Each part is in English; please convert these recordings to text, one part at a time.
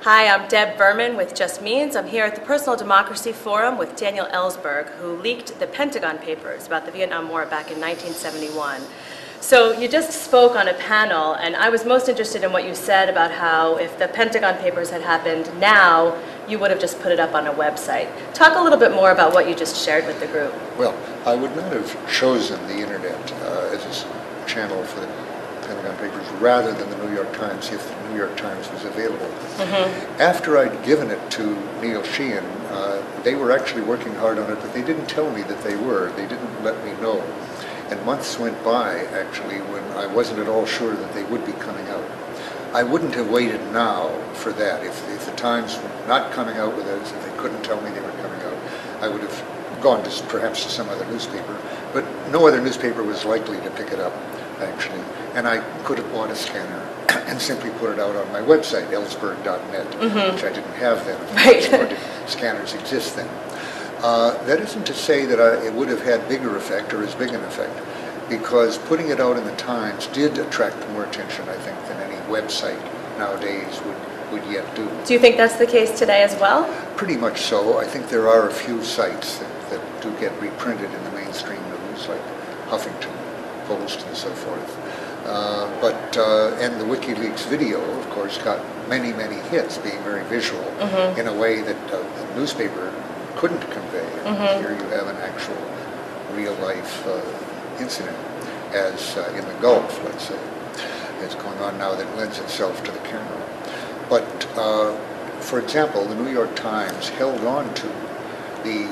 Hi, I'm Deb Berman with Justmeans. I'm here at the Personal Democracy Forum with Daniel Ellsberg, who leaked the Pentagon Papers about the Vietnam War back in 1971. So you just spoke on a panel, and I was most interested in what you said about how if the Pentagon Papers had happened now, you would have just put it up on a website. Talk a little bit more about what you just shared with the group. Well, I would not have chosen the internet as a channel for the Pentagon Papers rather than the New York Times if the New York Times was available. After I'd given it to Neil Sheehan, they were actually working hard on it, but they didn't tell me that they were. They didn't let me know. And months went by, actually, when I wasn't at all sure that they would be coming out. I wouldn't have waited now for that. If the Times were not coming out with it, if they couldn't tell me they were coming out, I would have gone to perhaps to some other newspaper. But no other newspaper was likely to pick it up, actually. And I could have bought a scanner and simply put it out on my website, Ellsberg.net, which I didn't have then. Right. Nor did scanners exist then. That isn't to say that it would have had bigger effect or as big an effect, because putting it out in the Times did attract more attention, I think, than any website nowadays would yet do. Do you think that's the case today as well? Pretty much so. I think there are a few sites that do get reprinted in the mainstream news, like Huffington Post and so forth. And the WikiLeaks video, of course, got many, many hits, being very visual in a way that the newspaper couldn't convey. Here you have an actual real-life incident, as in the Gulf, let's say, that's going on now that lends itself to the camera. But, for example, the New York Times held on to the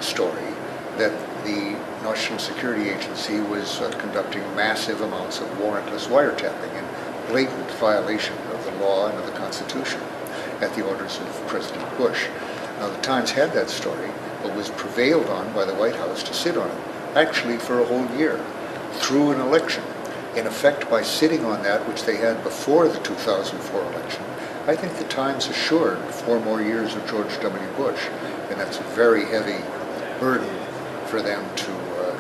story that the National Security Agency was conducting massive amounts of warrantless wiretapping in blatant violation of the law and of the Constitution at the orders of President Bush. Now, the Times had that story, but was prevailed on by the White House to sit on it, actually for a whole year, through an election. In effect, by sitting on that, which they had before the 2004 election, I think the Times assured 4 more years of George W. Bush, and that's a very heavy burden for them to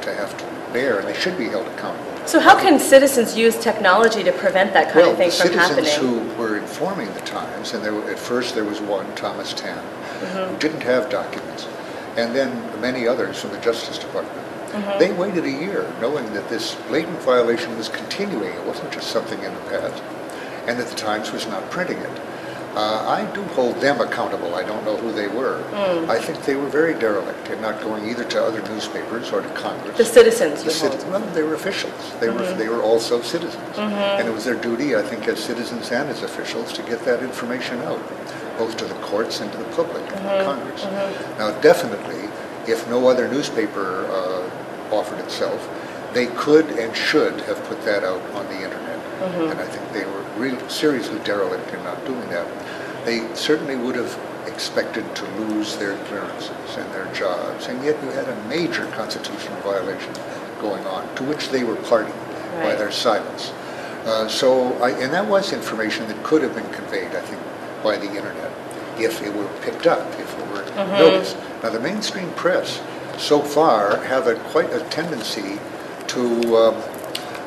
have to bear, and they should be held accountable. So how can citizens use technology to prevent that kind of thing from happening? The citizens who were informing the Times, and at first there was one, Thomas Tan, who didn't have documents, and then many others from the Justice Department. They waited a year knowing that this blatant violation was continuing. It wasn't just something in the past, and that the Times was not printing it. I do hold them accountable. I don't know who they were. I think they were very derelict in not going either to other newspapers or to Congress. The citizens. Well, they were officials. They were also citizens, and it was their duty, I think, as citizens and as officials, to get that information out, both to the courts and to the public and Congress. Now, definitely, if no other newspaper offered itself, they could and should have put that out on the internet. And I think they were really seriously derelict in not doing that. They certainly would have expected to lose their clearances and their jobs, and yet you had a major constitutional violation going on, to which they were party by their silence. And that was information that could have been conveyed, I think, by the internet, if it were picked up, if it were noticed. Now, the mainstream press, so far, have quite a tendency to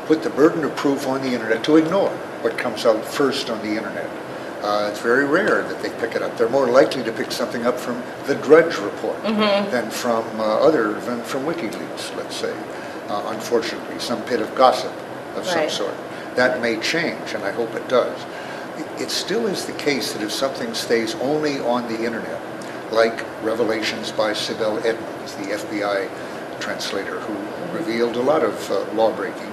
put the burden of proof on the internet, to ignore what comes out first on the internet. It's very rare that they pick it up. They're more likely to pick something up from the Drudge Report than from from WikiLeaks, let's say. Unfortunately, some bit of gossip of some sort. That may change, and I hope it does. It still is the case that if something stays only on the internet, like revelations by Sibel Edmonds, the FBI translator, who revealed a lot of law-breaking,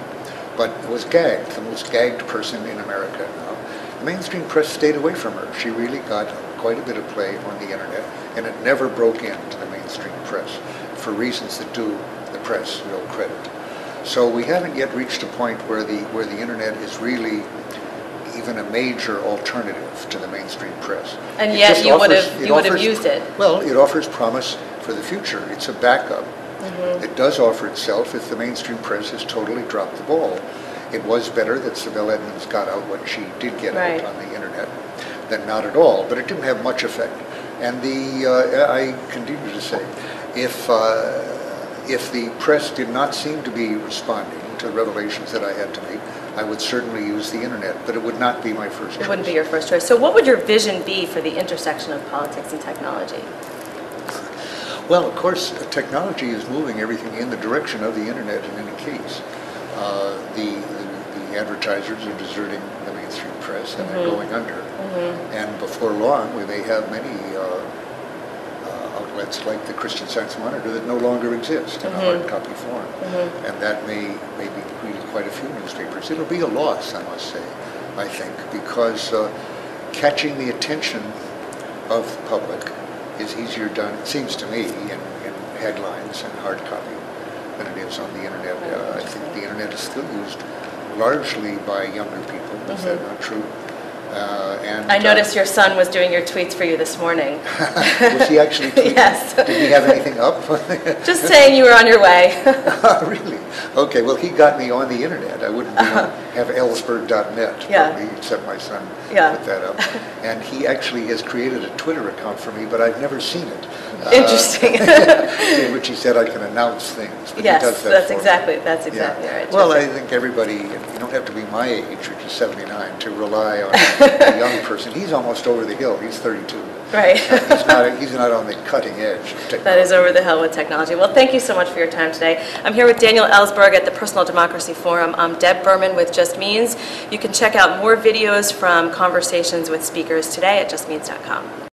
but was gagged, the most gagged person in America now. The mainstream press stayed away from her. She really got quite a bit of play on the internet, and it never broke into the mainstream press for reasons that do the press no credit. So we haven't yet reached a point where the internet is really even a major alternative to the mainstream press. And yet you would have used it. Well, it offers promise for the future. It's a backup. It does offer itself if the mainstream press has totally dropped the ball. It was better that Sibel Edmonds got out what she did get out on the internet than not at all, but it didn't have much effect. And I continue to say, if the press did not seem to be responding to revelations that I had to make, I would certainly use the internet, but it would not be my first choice. It wouldn't be your first choice. So what would your vision be for the intersection of politics and technology? Well, of course, technology is moving everything in the direction of the internet in any case. The advertisers are deserting the mainstream press and they're going under. And before long, we may have many outlets like the Christian Science Monitor that no longer exist in a hard copy form. And that may be really quite a few newspapers. It'll be a loss, I must say, I think, because catching the attention of the public is easier done, it seems to me, in headlines and hard copy than it is on the internet. I think the internet is still used largely by younger people. Is that not true? And I noticed your son was doing your tweets for you this morning. Was he actually tweeting? Yes. Did he have anything up? Just saying you were on your way. Really? Okay, well, he got me on the internet. I wouldn't have Ellsberg.net, probably, except my son put that up. And he actually has created a Twitter account for me, but I've never seen it. Interesting. In which he said I can announce things. But yes, he does that that's for exactly me. right. Well, I think everybody, you don't have to be my age, which is 79, to rely on a young person. He's almost over the hill. He's 32. Right. He's not on the cutting edge of technology. That is over the hill with technology. Well, thank you so much for your time today. I'm here with Daniel Ellsberg at the Personal Democracy Forum. I'm Deb Berman with Justmeans. You can check out more videos from conversations with speakers today at justmeans.com.